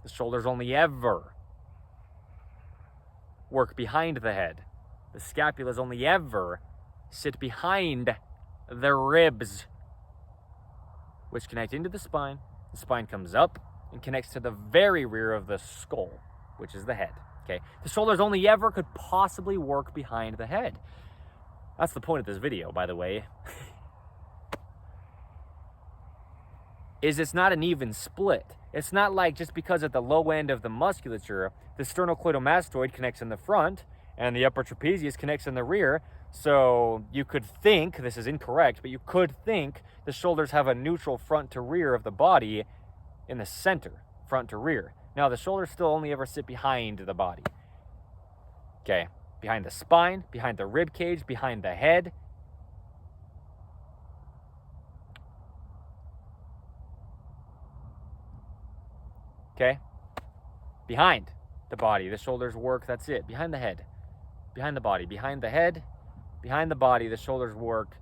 The shoulders only ever work behind the head. The scapulas only ever sit behind the ribs, which connect into the spine. The spine comes up and connects to the very rear of the skull, which is the head. Okay, the shoulders only ever could possibly work behind the head. That's the point of this video, by the way. Is it's not an even split. It's not like just because at the low end of the musculature, the sternocleidomastoid connects in the front and the upper trapezius connects in the rear. So you could think, this is incorrect, but you could think the shoulders have a neutral front to rear of the body in the center, front to rear. Now the shoulders still only ever sit behind the body. Okay, behind the spine, behind the rib cage, behind the head. Okay, behind the body, the shoulders work, that's it. Behind the head, behind the body, behind the head, behind the body, the shoulders work.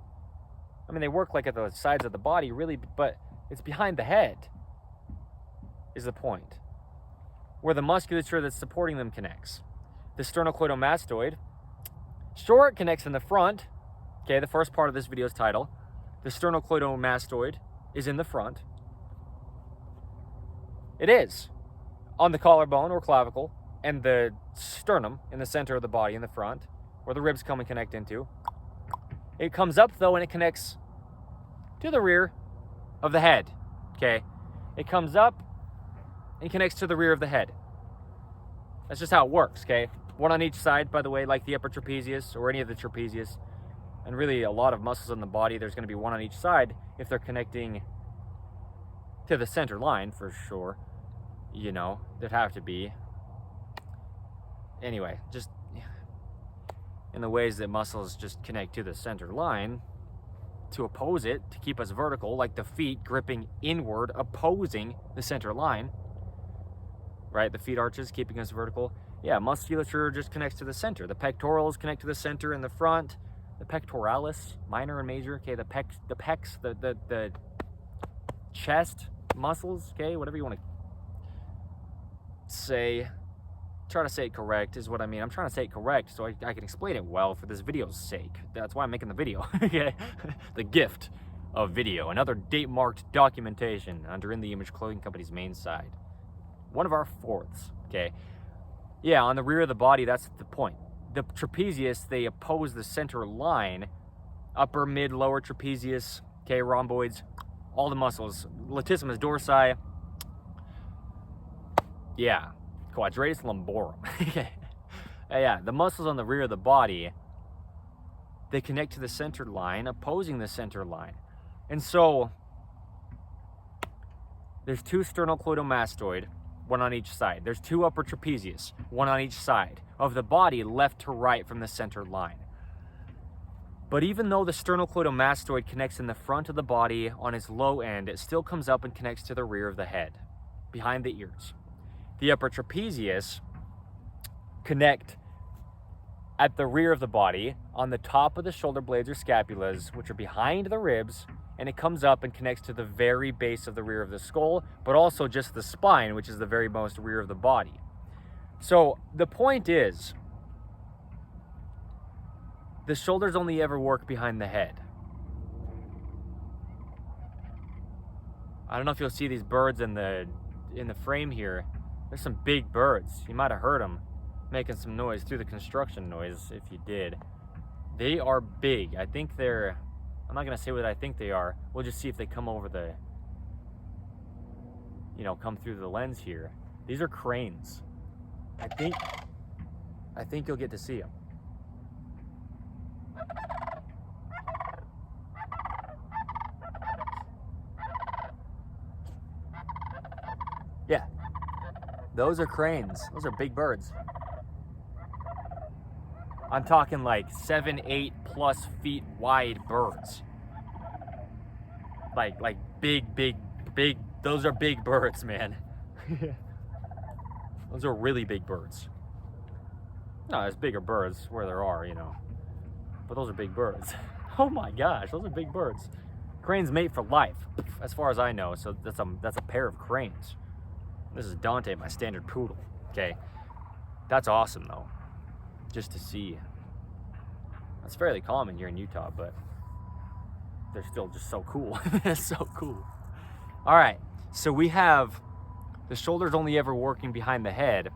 I mean, they work like at the sides of the body, really, but it's behind the head is the point, where the musculature that's supporting them connects. The sternocleidomastoid, sure, it connects in the front. Okay, the first part of this video's title. The sternocleidomastoid is in the front. It is on the collarbone or clavicle and the sternum in the center of the body in the front, where the ribs come and connect into. It comes up though and it connects to the rear of the head. Okay, it comes up and connects to the rear of the head. That's just how it works. Okay, one on each side, by the way, like the upper trapezius or any of the trapezius, and really a lot of muscles in the body. There's going to be one on each side if they're connecting to the center line for sure. You know, there'd have to be. Anyway, just in the ways that muscles just connect to the center line to oppose it, to keep us vertical, like the feet gripping inward, opposing the center line, right? The feet arches keeping us vertical. Yeah, musculature just connects to the center. The pectorals connect to the center in the front. The pectoralis, minor and major. Okay, the pecs, the chest muscles. Okay, whatever you want to say, try to say it correct is what I mean. I'm trying to say it correct so I can explain it well for this video's sake. That's why I'm making the video. Okay, the gift of video, another date marked documentation under In The Image Clothing Company's main side, one of our fourths. Okay, yeah, on the rear of the body, that's the point. The trapezius, they oppose the center line, upper, mid, lower trapezius. Okay, rhomboids, all the muscles, latissimus dorsi. Yeah, quadratus lumborum. Yeah, the muscles on the rear of the body, they connect to the center line, opposing the center line. And so there's two sternocleidomastoid, one on each side. There's two upper trapezius, one on each side of the body, left to right from the center line. But even though the sternocleidomastoid connects in the front of the body on its low end, it still comes up and connects to the rear of the head, behind the ears. The upper trapezius connect at the rear of the body on the top of the shoulder blades or scapulas, which are behind the ribs, and it comes up and connects to the very base of the rear of the skull, but also just the spine, which is the very most rear of the body. So the point is, the shoulders only ever work behind the head. I don't know if you'll see these birds in the frame here. There's some big birds. You might have heard them making some noise through the construction noise if you did. They are big. I think they're, I'm not going to say what I think they are. We'll just see if they come over the, come through the lens here. These are cranes. I think you'll get to see them. Yeah. Those are cranes. Those are big birds. I'm talking like 7, 8 plus feet wide birds. Like big. Those are big birds, man. Those are really big birds. No, there's bigger birds where there are, but those are big birds. Oh my gosh, those are big birds. Cranes mate for life, as far as I know. So that's a pair of cranes. This is Dante, my standard poodle. Okay, that's awesome though, just to see. It's fairly common here in Utah, but they're still just so cool. It's so cool. All right, so we have the shoulders only ever working behind the head.